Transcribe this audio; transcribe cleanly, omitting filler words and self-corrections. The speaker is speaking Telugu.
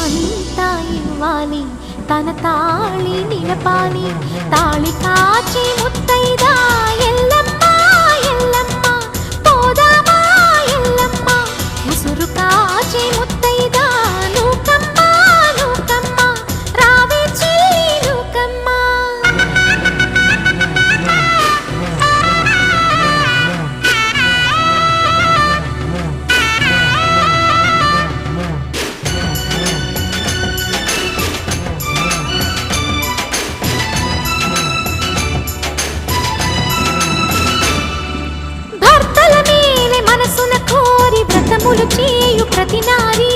జీవితమంతా ఇవ్వాలి, తన తాళి నిలపాలి. తాళి కాచి ముత్తైదా ఎల్లమ్మ ఎల్లమ్మ, పోదామా ఎల్లమ్మ. ముసురు కాచి ముత్తైదా నూకమ్మ నూకమ్మ, రావే చెల్లి నూకమ్మ. భర్తల మేలే మనసున కోరి వ్రతములు చేయు ప్రతి నారీ